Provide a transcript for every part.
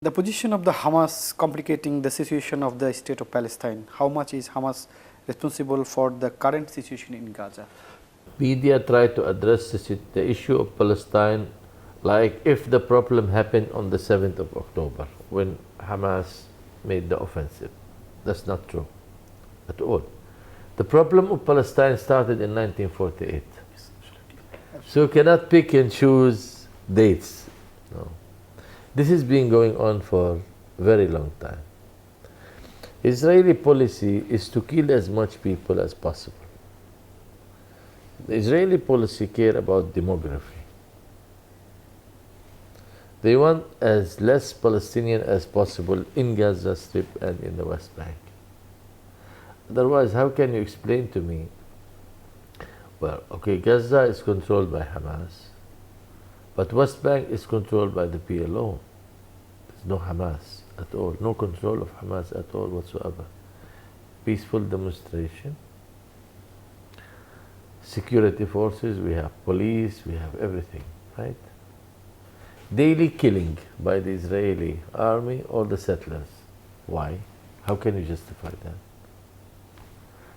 The position of the Hamas complicating the situation of the state of Palestine. How much is Hamas responsible for the current situation in Gaza? Media try to address the issue of Palestine like if the problem happened on the 7th of October when Hamas made the offensive. That's not true at all. The problem of Palestine started in 1948. So you cannot pick and choose dates. No. This has been going on for a very long time. Israeli policy is to kill as much people as possible. The Israeli policy care about demography. They want as less Palestinian as possible in Gaza Strip and in the West Bank. Otherwise, how can you explain to me, well, okay, Gaza is controlled by Hamas, but West Bank is controlled by the PLO. There's no Hamas at all, no control of Hamas at all whatsoever. Peaceful demonstration, security forces, we have police, we have everything, right? Daily killing by the Israeli army or the settlers. Why? How can you justify that?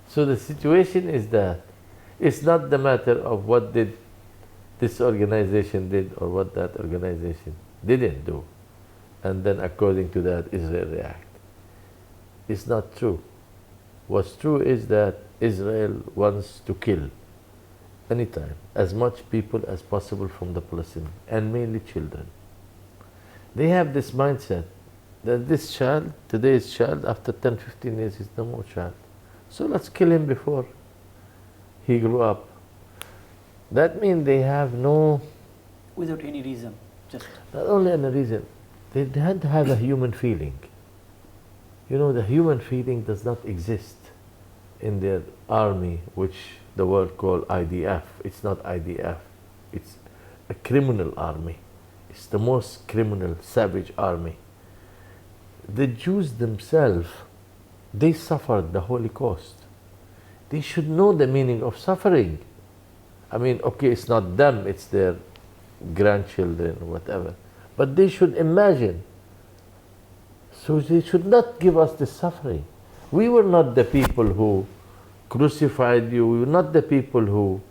So the situation is that it's not the matter of what did this organization did or what that organization didn't do, and then according to that Israel react. It's not true. What's true is that Israel wants to kill anytime as much people as possible from the Palestinians, and mainly children. They have this mindset that this child, today's child, after 10, 15 years is no more child. So let's kill him before he grew up. That means they have no... Without any reason, just... Not only any reason, they don't have a human feeling. You know, the human feeling does not exist in their army, which the world call IDF. It's not IDF. It's a criminal army. It's the most criminal, savage army. The Jews themselves, they suffered the Holocaust. They should know the meaning of suffering. I mean, okay, it's not them, it's their grandchildren or whatever. But they should imagine. So they should not give us the suffering. We were not the people who crucified you. We were not the people who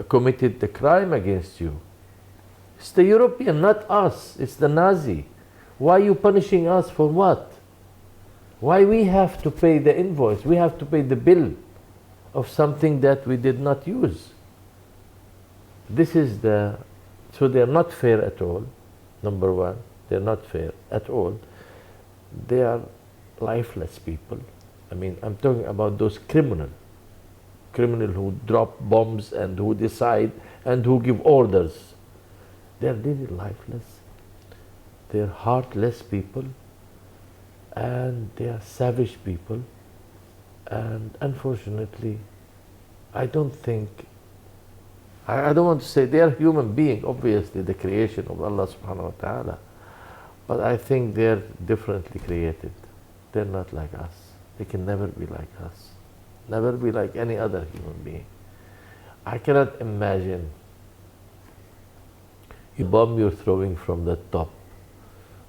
committed the crime against you. It's the European, not us. It's the Nazi. Why are you punishing us for what? Why we have to pay the invoice? We have to pay the bill of something that we did not use. This is the... So they are not fair at all, number one. They are not fair at all. They are lifeless people. I mean, I'm talking about those criminals who drop bombs and who decide and who give orders. They're really lifeless. They're heartless people, and they are savage people. And unfortunately, I don't think, I don't want to say they are human beings, obviously the creation of Allah subhanahu wa ta'ala, but I think they're differently created. They're not like us. They can never be like us. Never be like any other human being. I cannot imagine a bomb you're throwing from the top.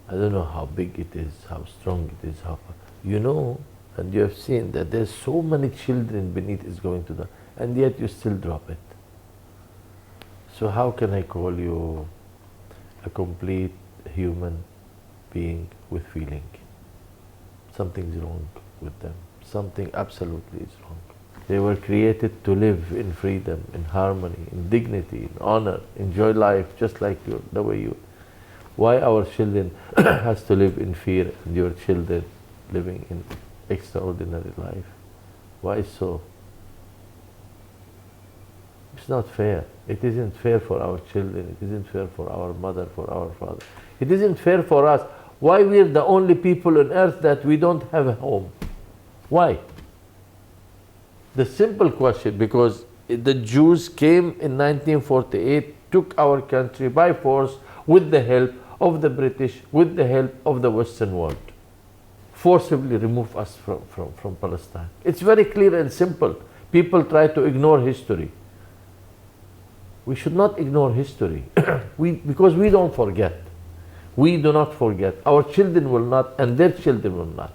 I don't know how big it is, how strong it is, how, you know, and you have seen that there's so many children beneath is going to die, and yet you still drop it. So how can I call you a complete human being with feeling? Something's wrong with them. Something absolutely is wrong. They were created to live in freedom, in harmony, in dignity, in honor, enjoy life just like you, the way you. Why our children has to live in fear and your children living in extraordinary life? Why so? It's not fair. It isn't fair for our children. It isn't fair for our mother, for our father. It isn't fair for us. Why we're the only people on earth that we don't have a home? Why? The simple question, because the Jews came in 1948, took our country by force with the help of the British, with the help of the Western world. Forcibly remove us from Palestine. It's very clear and simple. People try to ignore history. We should not ignore history because we don't forget. We do not forget. Our children will not, and their children will not.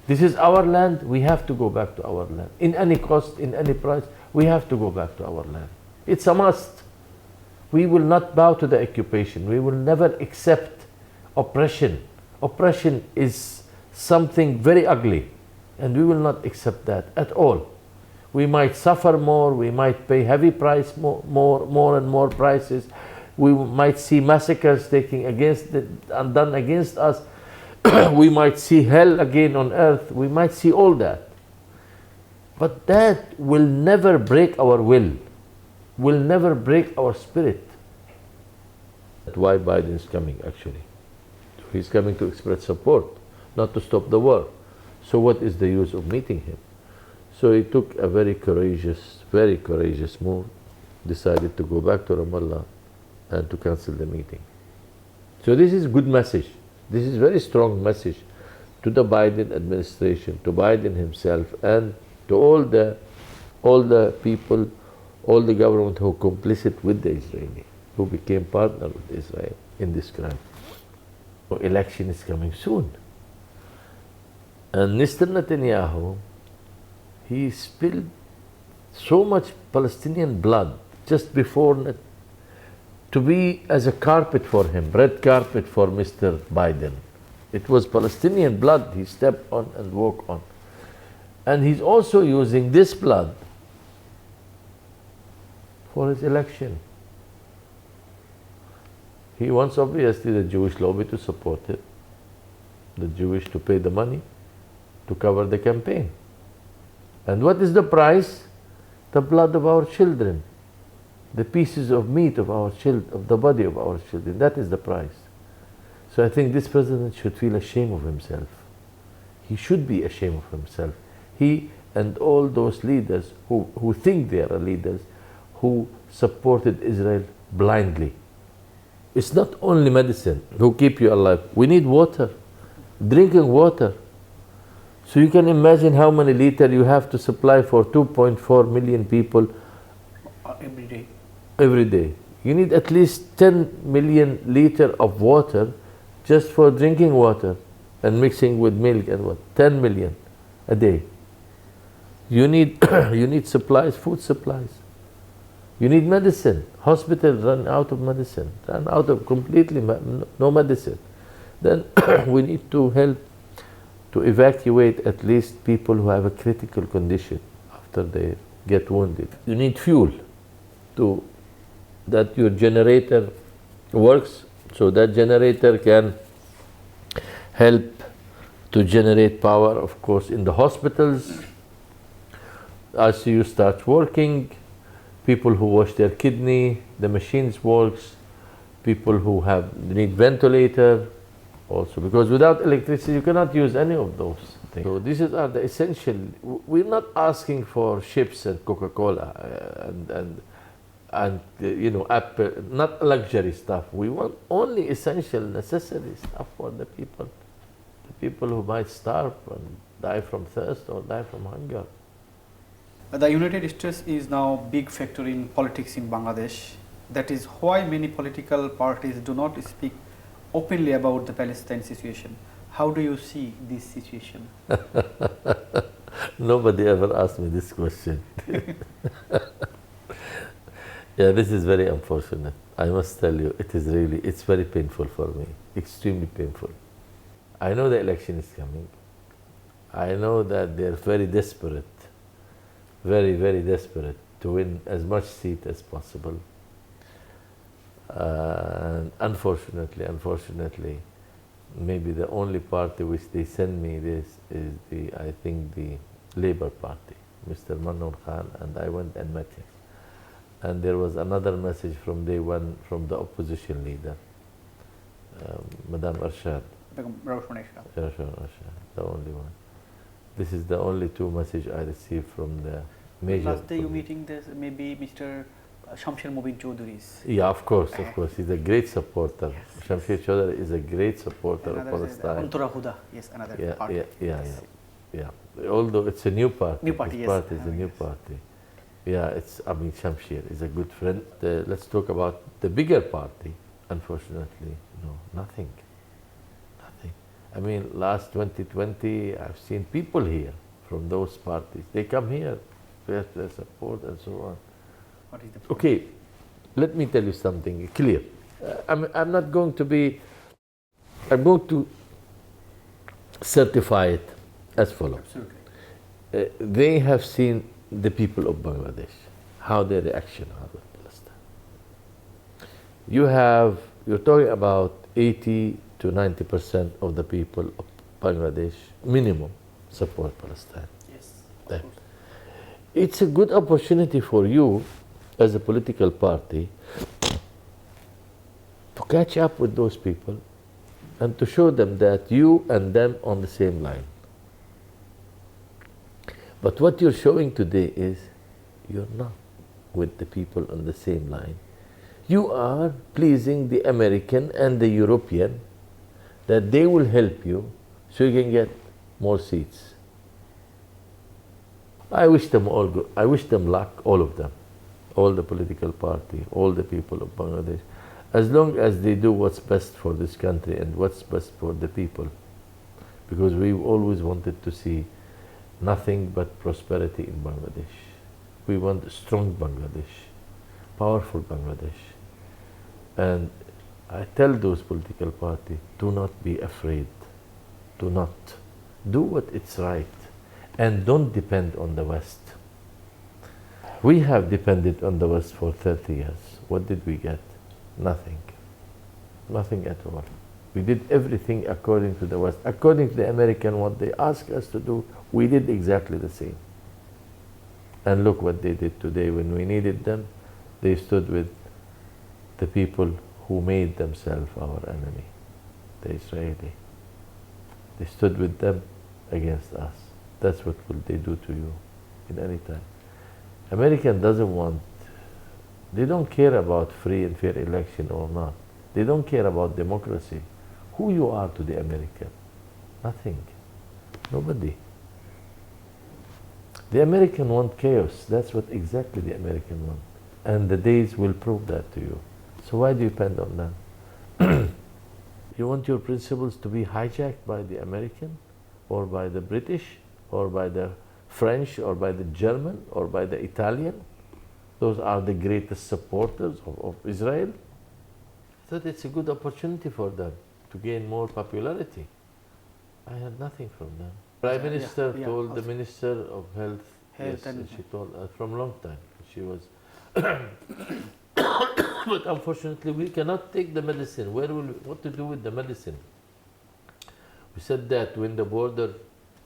This is our land. We have to go back to our land. In any cost, in any price, we have to go back to our land. It's a must. We will not bow to the occupation. We will never accept oppression. Oppression is something very ugly, and we will not accept that at all. We might suffer more, we might pay heavy price, more and more prices. We might see massacres done against us. We might see hell again on earth. We might see all that. But that will never break our will never break our spirit. That's why Biden is coming, actually. He's coming to express support, not to stop the war. So what is the use of meeting him? So he took a very courageous move, decided to go back to Ramallah and to cancel the meeting. So this is good message. This is very strong message to the Biden administration, to Biden himself, and to all the people, all the government who are complicit with the Israeli, who became partner with Israel in this crime. So election is coming soon. And Mr. Netanyahu, he spilled so much Palestinian blood just before to be as a carpet for him, red carpet for Mr. Biden. It was Palestinian blood he stepped on and walked on. And he's also using this blood for his election. He wants obviously the Jewish lobby to support it, the Jewish to pay the money to cover the campaign. And what is the price? The blood of our children, the pieces of meat of our children, of the body of our children. That is the price. So I think this president should feel ashamed of himself. He should be ashamed of himself. He and all those leaders who think they are leaders, who supported Israel blindly. It's not only medicine who keep you alive. We need water, drinking water. So you can imagine how many liters you have to supply for 2.4 million people every day. Every day. You need at least 10 million liters of water just for drinking water and mixing with milk and what? 10 million a day. You need you need supplies, food supplies. You need medicine. Hospitals run out of medicine, run out of completely no medicine. Then we need to help to evacuate at least people who have a critical condition after they get wounded. You need fuel that your generator works, so that generator can help to generate power, of course, in the hospitals. ICU starts working, people who wash their kidney, the machines works, people who need ventilator also, because without electricity you cannot use any of those things. So these are the essential. We're not asking for chips and Coca-Cola and you know, Apple, not luxury stuff. We want only essential necessary stuff for the people who might starve and die from thirst or die from hunger. The United States is now a big factor in politics in Bangladesh. That is why many political parties do not speak openly about the Palestine situation. How do you see this situation? Nobody ever asked me this question. Yeah, this is very unfortunate. I must tell you, it's very painful for me, extremely painful. I know the election is coming. I know that they're very desperate, very desperate to win as much seat as possible. And unfortunately, maybe the only party which they send me this is I think the Labour Party, Mr. Mannoor Khan, and I went and met him. And there was another message from day one from the opposition leader, Madam Arshad. Arshad, the only one. This is the only two messages I received from the major. Last day you meeting this maybe Mr. Shamsher Mubin Chaudhury's. Yeah, of course. He's a great supporter. Yes. Shamsher Chaudhury is a great supporter of Palestine. Antura Huda, yes, another party. Yeah. Although it's a new party. New party, His party is a new party. Yeah, Shamsher is a good friend. Let's talk about the bigger party, Unfortunately, no, nothing. Nothing. I mean, last 2020, I've seen people here from those parties. They come here, to their support and so on. What is the point? Okay, let me tell you something clear. I'm not going to be, I'm going to certify it as follows. Absolutely. They have seen the people of Bangladesh, how their reaction are with Palestine. You're talking about 80 to 90% of the people of Bangladesh, minimum, support Palestine. Yes. There. Of course. It's a good opportunity for you as a political party to catch up with those people and to show them that you and them on the same line. But what you're showing today is you're not with the people on the same line. You are pleasing the American and the European that they will help you so you can get more seats. I wish them all good. I wish them luck, all of them, all the political party, all the people of Bangladesh, as long as they do what's best for this country and what's best for the people. Because we've always wanted to see nothing but prosperity in Bangladesh. We want a strong Bangladesh, powerful Bangladesh. And I tell those political parties, do not be afraid. Do not. Do what is right. And don't depend on the West. We have depended on the West for 30 years. What did we get? Nothing. Nothing at all. We did everything according to the West. According to the American, what they asked us to do, we did exactly the same. And look what they did today. When we needed them, they stood with the people who made themselves our enemy, the Israeli. They stood with them against us. That's what will they do to you in any time. American doesn't want, they don't care about free and fair election or not. They don't care about democracy. Who you are to the American? Nothing. Nobody. The American want chaos. That's what exactly the American want. And the days will prove that to you. So why do you depend on them? You want your principles to be hijacked by the American or by the British or by the French or by the German or by the Italian? Those are the greatest supporters of Israel. I thought it's a good opportunity for them to gain more popularity. I had nothing from them. Prime Minister told the Minister of Health, yes, and she told from a long time. She was, but unfortunately we cannot take the medicine. What to do with the medicine? We said that when the border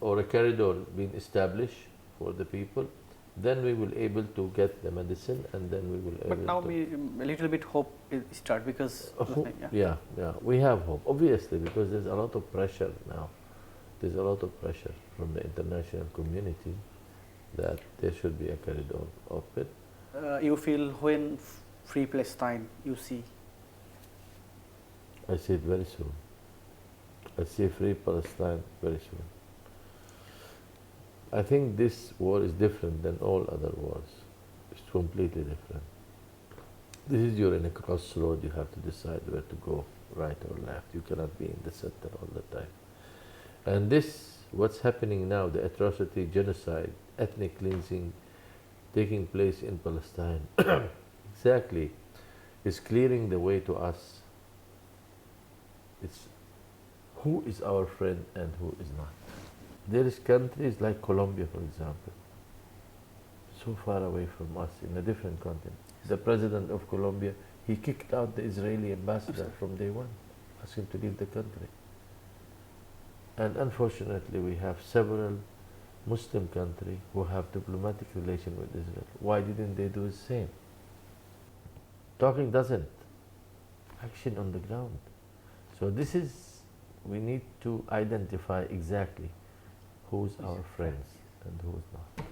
or a corridor being established for the people, then we will able to get the medicine, and then we will. But now a little bit hope is start because yeah, we have hope obviously because there's a lot of pressure now. There's a lot of pressure from the international community that there should be a corridor open. You feel when free Palestine you see? I see it very soon. I see free Palestine very soon. I think this war is different than all other wars. It's completely different. This is you're in a crossroad, you have to decide where to go, right or left. You cannot be in the center all the time. And this, what's happening now, the atrocity, genocide, ethnic cleansing taking place in Palestine, exactly, is clearing the way to us. It's who is our friend and who is not. There is countries like Colombia, for example, so far away from us in a different continent. The president of Colombia, he kicked out the Israeli ambassador from day one, asked him to leave the country. And unfortunately, we have several Muslim countries who have diplomatic relations with Israel. Why didn't they do the same? Talking doesn't. Action on the ground. So this is, we need to identify exactly who's our friends and who's not.